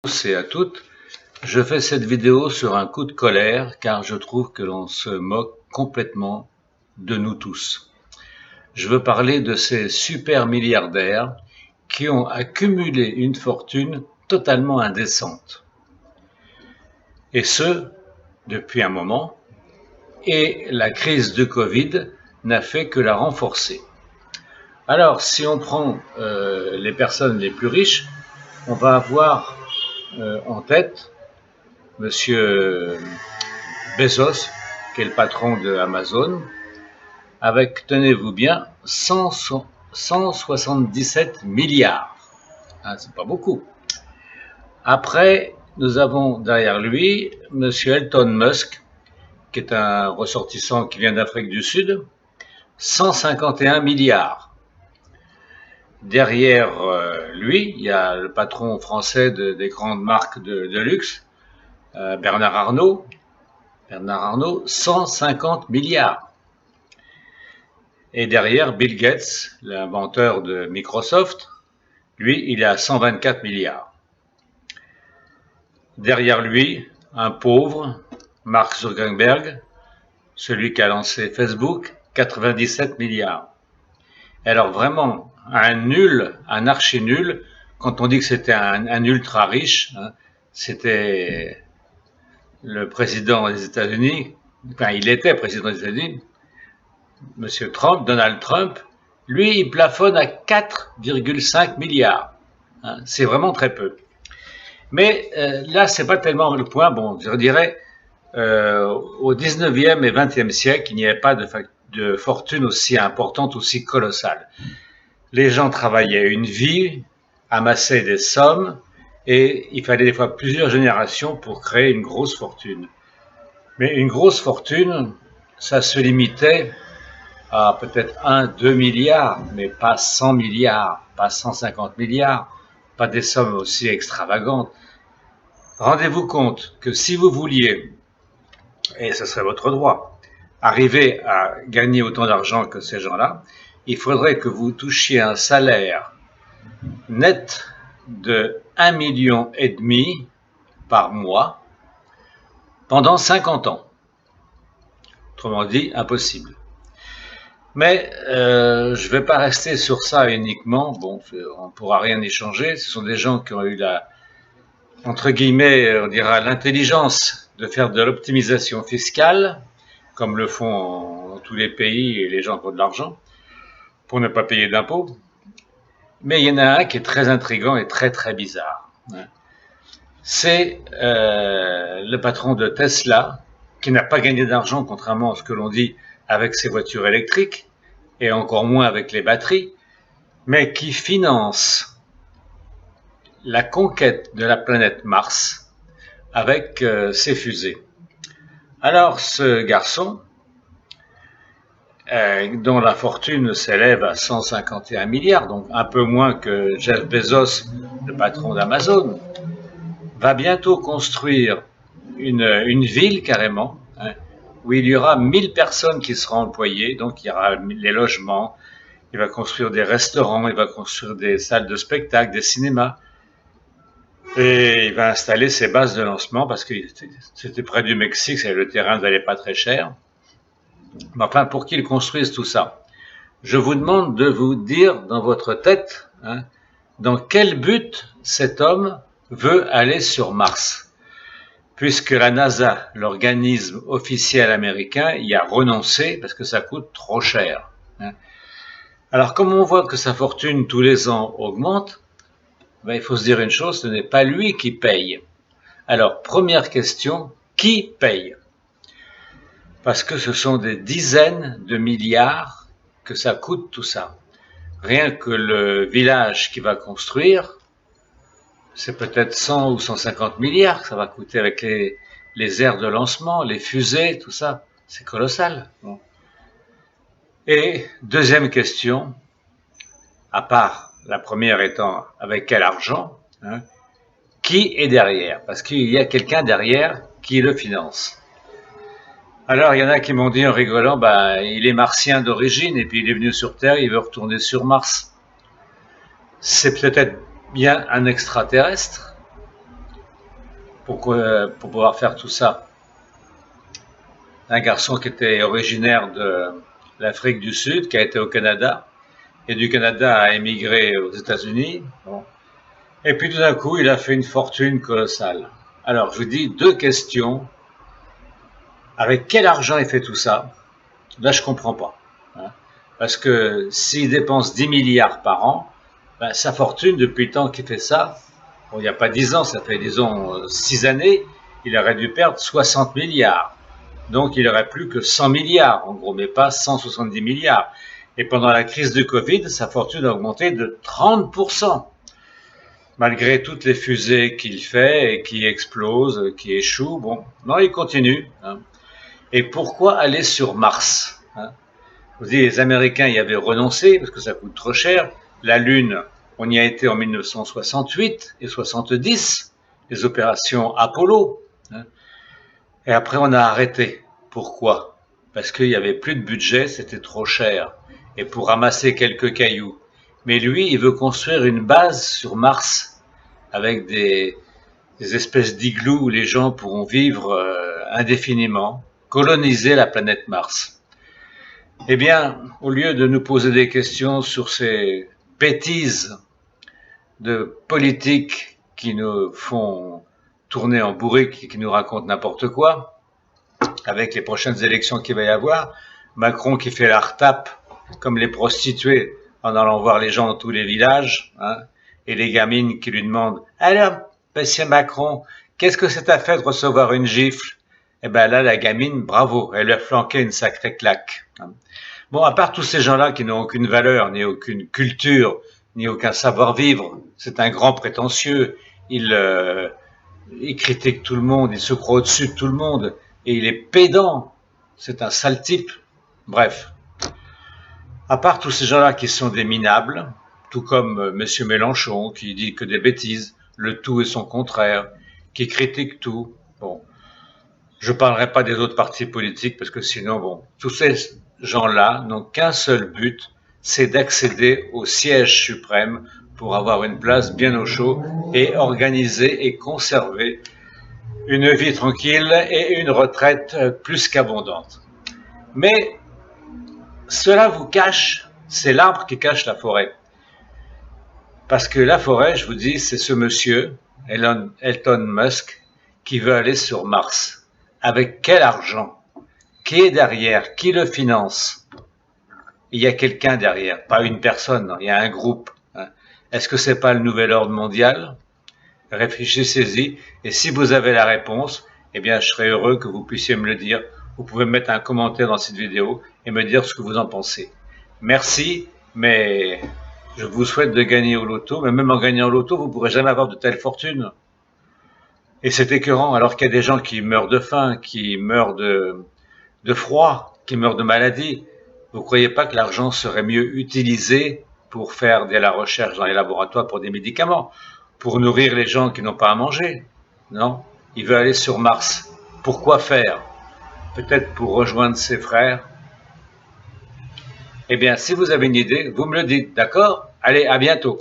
tous et à toutes, je fais cette vidéo sur un coup de colère car je trouve que l'on se moque complètement de nous tous. Je veux parler de ces super milliardaires qui ont accumulé une fortune totalement indécente. Et ce, depuis un moment, et la crise de Covid n'a fait que la renforcer. Alors, si on prend les personnes les plus riches, on va avoir en tête Monsieur Bezos, qui est le patron de Amazon, avec, tenez-vous bien, 177 milliards. Hein, c'est pas beaucoup. Après, nous avons derrière lui Monsieur Elon Musk, qui est un ressortissant qui vient d'Afrique du Sud, 151 milliards. Derrière lui, il y a le patron français des grandes marques de luxe, Bernard Arnault, 150 milliards. Et derrière, Bill Gates, l'inventeur de Microsoft, lui, il est à 124 milliards. Derrière lui, un pauvre, Mark Zuckerberg, celui qui a lancé Facebook, 97 milliards. Alors vraiment, un nul, un archi-nul, quand on dit que c'était un ultra riche, hein, c'était le président des États-Unis, enfin il était président des États-Unis, Monsieur Trump, Donald Trump, lui il plafonne à 4,5 milliards. Hein, c'est vraiment très peu. Mais là, c'est pas tellement le point. Bon, je dirais, au 19e et 20e siècle, il n'y avait pas de fortune aussi importante, aussi colossale. Les gens travaillaient une vie, amassaient des sommes, et il fallait des fois plusieurs générations pour créer une grosse fortune. Mais une grosse fortune, ça se limitait à peut-être 1-2 milliards, mais pas 100 milliards, pas 150 milliards, pas des sommes aussi extravagantes. Rendez-vous compte que si vous vouliez, et ce serait votre droit, arriver à gagner autant d'argent que ces gens-là, il faudrait que vous touchiez un salaire net de 1,5 million par mois pendant 50 ans. Autrement dit, impossible. Mais je ne vais pas rester sur ça uniquement. Bon, on ne pourra rien y changer. Ce sont des gens qui ont eu entre guillemets, on dira l'intelligence de faire de l'optimisation fiscale, comme le font dans tous les pays et les gens qui ont de l'argent, pour ne pas payer d'impôts. Mais il y en a un qui est très intriguant et très très bizarre. C'est le patron de Tesla, qui n'a pas gagné d'argent, contrairement à ce que l'on dit, avec ses voitures électriques, et encore moins avec les batteries, mais qui finance la conquête de la planète Mars avec ses fusées. Alors ce garçon, dont la fortune s'élève à 151 milliards, donc un peu moins que Jeff Bezos, le patron d'Amazon, va bientôt construire une ville carrément, hein, où il y aura 1000 personnes qui seront employées, donc il y aura les logements, il va construire des restaurants, il va construire des salles de spectacle, des cinémas, et il va installer ses bases de lancement parce que c'était près du Mexique, le terrain ne valait pas très cher. Mais enfin, pour qu'il construise tout ça, je vous demande de vous dire dans votre tête, hein, dans quel but cet homme veut aller sur Mars, puisque la NASA, l'organisme officiel américain, y a renoncé parce que ça coûte trop cher. Hein. Alors, comme on voit que sa fortune tous les ans augmente, ben, il faut se dire une chose, ce n'est pas lui qui paye. Alors, première question, qui paye? Parce que ce sont des dizaines de milliards que ça coûte tout ça. Rien que le village qu'il va construire, c'est peut-être 100 ou 150 milliards que ça va coûter avec les aires de lancement, les fusées, tout ça. C'est colossal. Bon. Et deuxième question, à part la première étant avec quel argent, hein, qui est derrière? Parce qu'il y a quelqu'un derrière qui le finance. Alors, il y en a qui m'ont dit en rigolant, bah, il est martien d'origine et puis il est venu sur Terre, il veut retourner sur Mars. C'est peut-être bien un extraterrestre. pour pouvoir faire tout ça. Un garçon qui était originaire de l'Afrique du Sud, qui a été au Canada, et du Canada a émigré aux États-Unis. Bon. Et puis tout d'un coup, il a fait une fortune colossale. Alors, je vous dis deux questions. Avec quel argent il fait tout ça? Là, je comprends pas. Hein. Parce que s'il dépense 10 milliards par an, ben, sa fortune, depuis le temps qu'il fait ça, bon, il n'y a pas 10 ans, ça fait, disons, 6 années, il aurait dû perdre 60 milliards. Donc, il n'aurait plus que 100 milliards, en gros, mais pas 170 milliards. Et pendant la crise du Covid, sa fortune a augmenté de 30%. Malgré toutes les fusées qu'il fait et qui explosent, qui échouent, bon, non, il continue. Hein. Et pourquoi aller sur Mars? Hein? Vous dites, les Américains y avaient renoncé parce que ça coûte trop cher. La Lune, on y a été en 1968 et 70, les opérations Apollo. Hein? Et après, on a arrêté. Pourquoi? Parce qu'il n'y avait plus de budget, c'était trop cher. Et pour ramasser quelques cailloux. Mais lui, il veut construire une base sur Mars avec des espèces d'igloos où les gens pourront vivre indéfiniment, coloniser la planète Mars. Eh bien, au lieu de nous poser des questions sur ces bêtises de politique qui nous font tourner en bourrique et qui nous racontent n'importe quoi, avec les prochaines élections qu'il va y avoir, Macron qui fait la retape comme les prostituées en allant voir les gens dans tous les villages, hein, et les gamines qui lui demandent « Alors, monsieur Macron, qu'est-ce que ça t'a fait de recevoir une gifle ?» Eh bien là, la gamine, bravo, elle lui a flanqué une sacrée claque. Bon, à part tous ces gens-là qui n'ont aucune valeur, ni aucune culture, ni aucun savoir-vivre, c'est un grand prétentieux, il critique tout le monde, il se croit au-dessus de tout le monde, et il est pédant, c'est un sale type. Bref. À part tous ces gens-là qui sont des minables, tout comme Monsieur Mélenchon, qui dit que des bêtises, le tout et son contraire, qui critique tout. Bon, je ne parlerai pas des autres partis politiques parce que sinon, bon, tous ces gens-là n'ont qu'un seul but, c'est d'accéder au siège suprême pour avoir une place bien au chaud et organiser et conserver une vie tranquille et une retraite plus qu'abondante. Mais cela vous cache, c'est l'arbre qui cache la forêt. Parce que la forêt, je vous dis, c'est ce monsieur, Elon Musk, qui veut aller sur Mars. Avec quel argent? Qui est derrière? Qui le finance? Il y a quelqu'un derrière, pas une personne, non, il y a un groupe. Hein. Est-ce que c'est pas le nouvel ordre mondial? Réfléchissez-y, et si vous avez la réponse, eh bien, je serais heureux que vous puissiez me le dire. Vous pouvez mettre un commentaire dans cette vidéo et me dire ce que vous en pensez. Merci, mais je vous souhaite de gagner au loto, mais même en gagnant au loto, vous ne pourrez jamais avoir de telles fortunes. Et c'est écœurant, alors qu'il y a des gens qui meurent de faim, qui meurent de froid, qui meurent de maladie. Vous ne croyez pas que l'argent serait mieux utilisé pour faire de la recherche dans les laboratoires pour des médicaments, pour nourrir les gens qui n'ont pas à manger? Non, il veut aller sur Mars. Pourquoi faire? Peut-être pour rejoindre ses frères. Eh bien, si vous avez une idée, vous me le dites, d'accord? Allez, à bientôt.